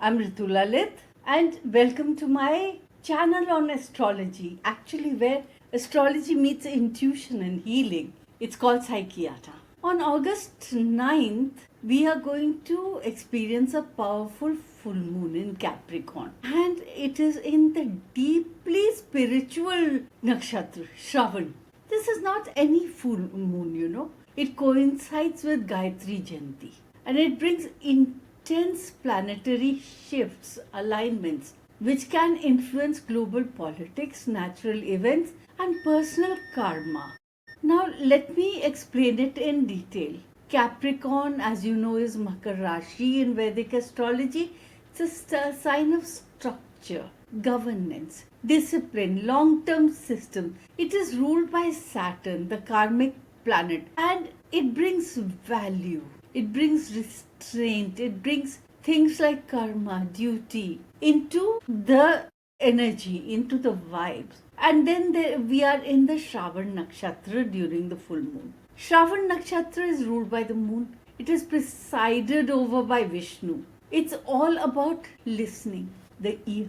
I'm Ritu Lalit and welcome to my channel on astrology, actually where astrology meets intuition and healing. It's called Psychiata. On August 9th, we are going to experience a powerful full moon in Capricorn, and it is in the deeply spiritual nakshatra, Shravan. This is not any full moon, It coincides with Gayatri Jayanti and it brings intense planetary shifts, alignments, which can influence global politics, natural events, and personal karma. Now, let me explain it in detail. Capricorn, as you know, is Makar Rashi in Vedic astrology. It's a sign of structure, governance, discipline, long term system. It is ruled by Saturn, the karmic planet, and it brings value, it brings restraint, it brings things like karma, duty into the energy, into the vibes. And then we are in the Shravan nakshatra during the full moon. Shravan nakshatra is ruled by the moon. It is presided over by Vishnu. It's all about listening, the ear,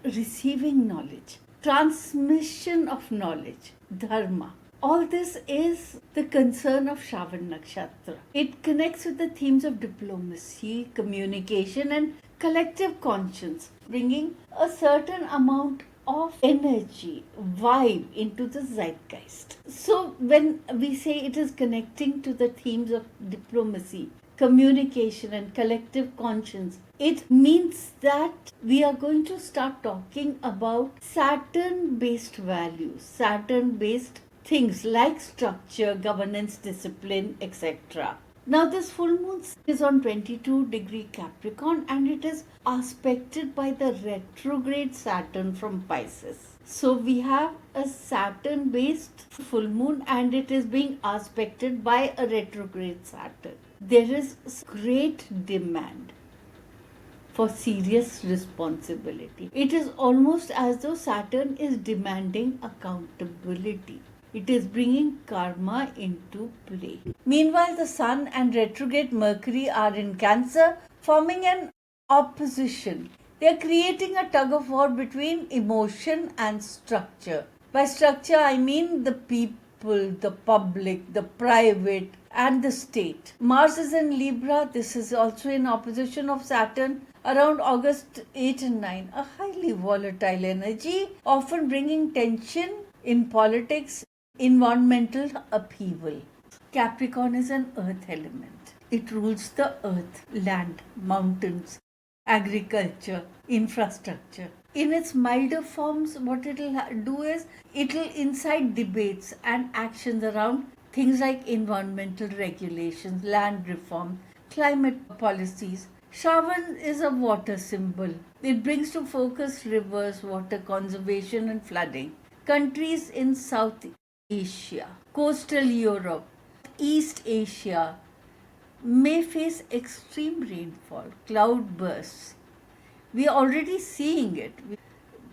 receiving knowledge, transmission of knowledge, dharma. All this is the concern of Shravan nakshatra. It connects with the themes of diplomacy, communication, and collective conscience, bringing a certain amount of energy, vibe into the zeitgeist. So, when we say it is connecting to the themes of diplomacy, communication, and collective conscience, it means that we are going to start talking about Saturn based values, Saturn based things like structure, governance, discipline, etc. Now, this full moon is on 22-degree Capricorn and it is aspected by the retrograde Saturn from Pisces. So, we have a Saturn based full moon and it is being aspected by a retrograde Saturn. There is great demand for serious responsibility. It is almost as though Saturn is demanding accountability. It is bringing karma into play. Meanwhile, the Sun and retrograde Mercury are in Cancer, forming an opposition. They are creating a tug of war between emotion and structure. By structure, I mean the people, the public, the private, and the state. Mars is in Libra. This is also in opposition of Saturn around August 8 and 9. A highly volatile energy, often bringing tension in politics, environmental upheaval. Capricorn is an earth element. It rules the earth, land, mountains, agriculture, infrastructure. In its milder forms, what it will do is it will incite debates and actions around things like environmental regulations, land reform, climate policies. Shravan is a water symbol. It brings to focus rivers, water conservation, and flooding. Countries in South Asia, coastal Europe, East Asia may face extreme rainfall, cloud bursts. We are already seeing it.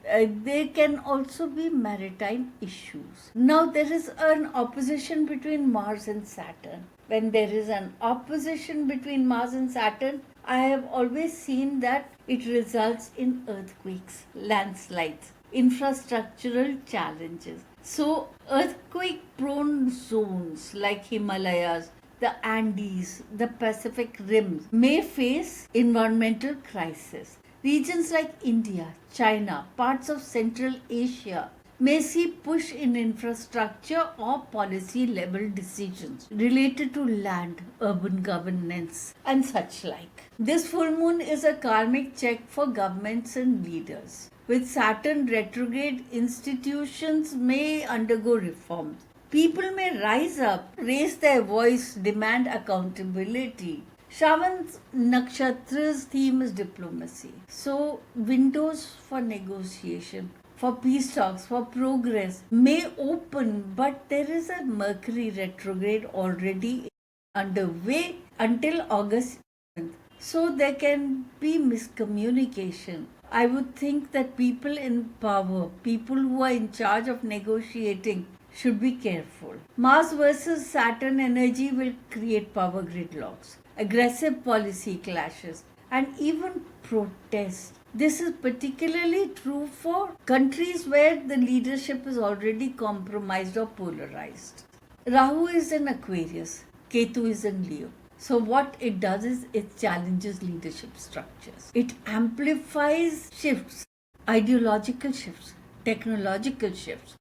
There can also be maritime issues. Now, there is an opposition between Mars and Saturn. When there is an opposition between Mars and Saturn, I have always seen that it results in earthquakes, landslides, infrastructural challenges. So, earthquake prone zones like Himalayas, the Andes, the Pacific Rim may face environmental crisis. Regions like India, China, parts of Central Asia may see push in infrastructure or policy level decisions related to land, urban governance, and such like. This full moon is a karmic check for governments and leaders. With Saturn retrograde, institutions may undergo reforms. People may rise up, raise their voice, demand accountability. Shravan's nakshatra's theme is diplomacy. So, windows for negotiation, for peace talks, for progress may open, but there is a Mercury retrograde already underway until August 7th. So, there can be miscommunication. I would think that people in power, people who are in charge of negotiating, should be careful. Mars versus Saturn energy will create power gridlocks, aggressive policy clashes, and even protest. This is particularly true for countries where the leadership is already compromised or polarized. Rahu is in Aquarius, Ketu is in Leo. So what it does is it challenges leadership structures. It amplifies shifts, ideological shifts, technological shifts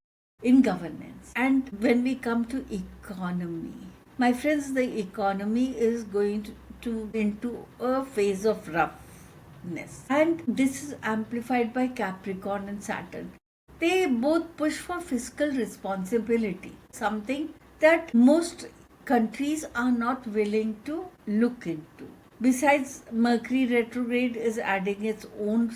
in governance. And when we come to economy, my friends, the economy is going to into a phase of roughness. And this is amplified by Capricorn and Saturn. They both push for fiscal responsibility, something that most countries are not willing to look into. Besides, Mercury retrograde is adding its own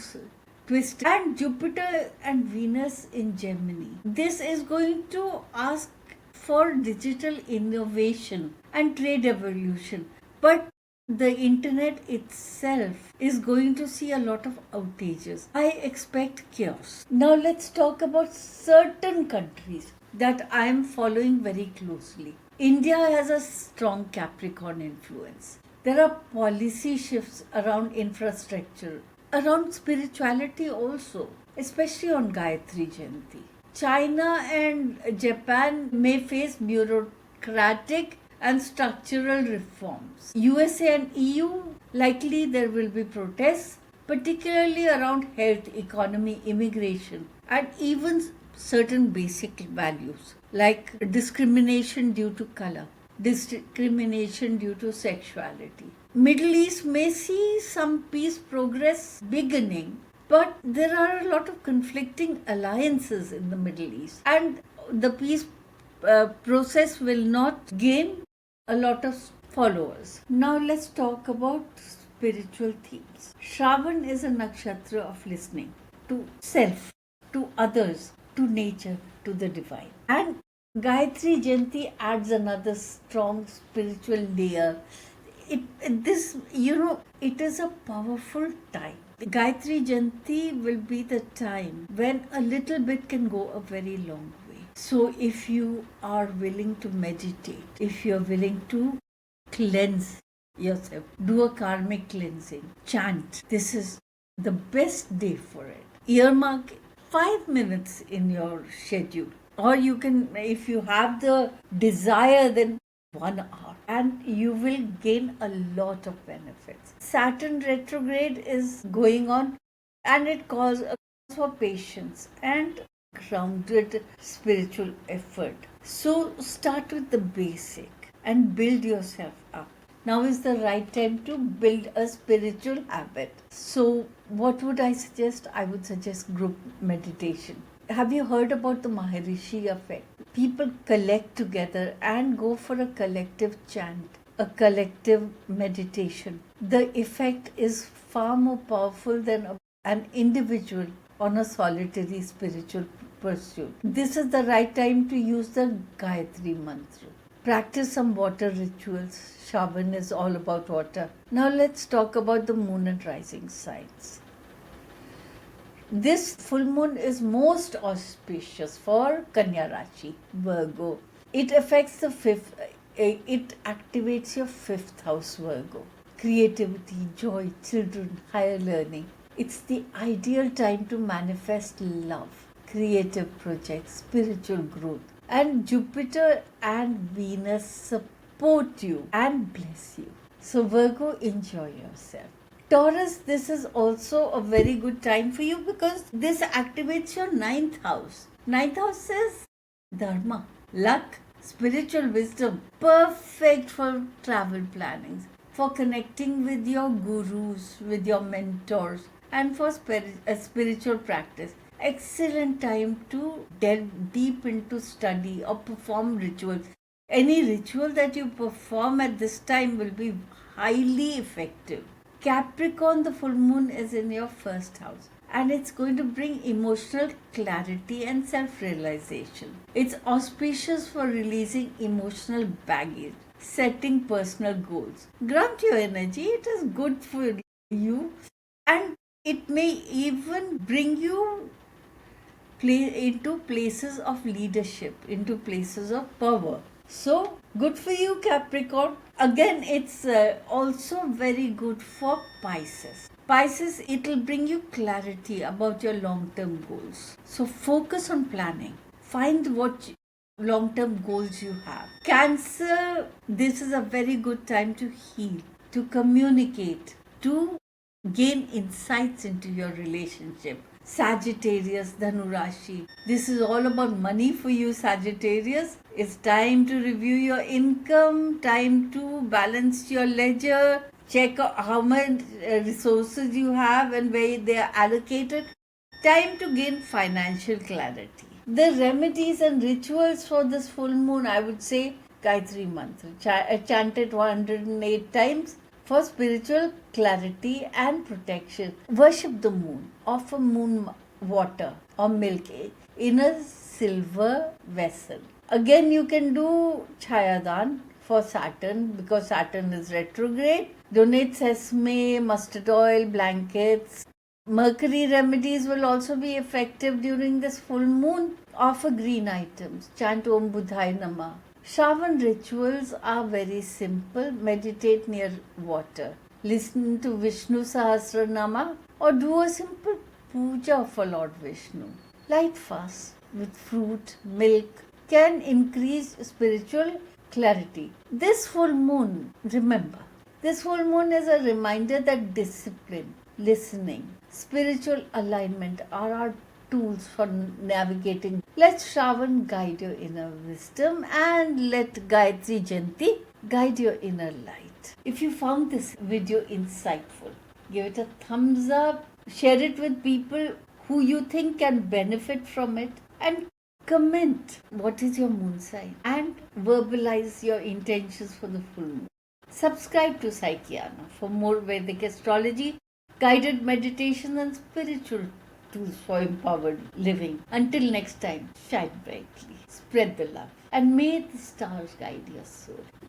twist, and Jupiter and Venus in Gemini. This is going to ask for digital innovation and trade evolution, but the internet itself is going to see a lot of outages. I expect chaos. Now let's talk about certain countries that I am following very closely. India has a strong Capricorn influence. There are policy shifts around infrastructure, around spirituality also, especially on Gayatri Jayanti. China and Japan may face bureaucratic and structural reforms. USA and EU, likely there will be protests, particularly around health, economy, immigration, and even certain basic values like discrimination due to color, discrimination due to sexuality. Middle East may see some peace progress beginning, but there are a lot of conflicting alliances in the Middle East, and the peace process will not gain a lot of followers. Now let's talk about spiritual themes. Shravan is a nakshatra of listening to self, to others, to nature, to the divine. And Gayatri Jayanti adds another strong spiritual layer. It is a powerful time. Gayatri Jayanti will be the time when a little bit can go a very long way. So if you are willing to meditate, if you are willing to cleanse yourself, do a karmic cleansing, chant, this is the best day for it. Earmark 5 minutes in your schedule, or you can, if you have the desire, then 1 hour, and you will gain a lot of benefits. Saturn retrograde is going on, and it calls for patience and grounded spiritual effort. So start with the basic and build yourself up. Now is the right time to build a spiritual habit. So what would I suggest? I would suggest group meditation. Have you heard about the Maharishi effect? People collect together and go for a collective chant, a collective meditation. The effect is far more powerful than an individual on a solitary spiritual pursuit. This is the right time to use the Gayatri mantra. Practice some water rituals. Shravan is all about water. Now let's talk about the moon and rising signs. This full moon is most auspicious for Kanya Rashi, Virgo. It affects the fifth, it activates your 5th house, Virgo. Creativity, joy, children, higher learning. It's the ideal time to manifest love, creative projects, spiritual growth. And Jupiter and Venus support you and bless you. So Virgo, enjoy yourself. Taurus, this is also a very good time for you because this activates your 9th house. 9th house says dharma, luck, spiritual wisdom, perfect for travel plannings, for connecting with your gurus, with your mentors, and for spiritual practice. Excellent time to delve deep into study or perform rituals. Any ritual that you perform at this time will be highly effective. Capricorn, the full moon is in your 1st house, and it's going to bring emotional clarity and self-realization. It's auspicious for releasing emotional baggage, setting personal goals. Grant your energy, it is good for you, and it may even bring you into places of leadership, into places of power. So, good for you, Capricorn. Again, it's also very good for Pisces. Pisces, it will bring you clarity about your long term goals. So, focus on planning. Find what long term goals you have. Cancer, this is a very good time to heal, to communicate, to gain insights into your relationship. Sagittarius, Dhanurashi. This is all about money for you, Sagittarius. It's time to review your income, time to balance your ledger, check how much resources you have and where they are allocated. Time to gain financial clarity. The remedies and rituals for this full moon, I would say Gayatri Mantra, chanted 108 times for spiritual clarity and protection. Worship the moon, offer moon water or milk in a silver vessel. Again, you can do Chayadan for Saturn because Saturn is retrograde. Donate sesame, mustard oil, blankets. Mercury remedies will also be effective during this full moon. Offer green items. Chant Om Buddhaya Namah. Shravan rituals are very simple. Meditate near water. Listen to Vishnu Sahasranama or do a simple puja for Lord Vishnu. Light fast with fruit, milk can increase spiritual clarity. This full moon, remember, this full moon is a reminder that discipline, listening, spiritual alignment are our tools for navigating. Let Shravan guide your inner wisdom and let Gayatri Jayanti guide your inner light. If you found this video insightful, give it a thumbs up, share it with people who you think can benefit from it, and comment what is your moon sign and verbalize your intentions for the full moon. Subscribe to Psychiana for more Vedic astrology, guided meditation, and spiritual tools for empowered living. Until next time, shine brightly, spread the love, and may the stars guide your soul.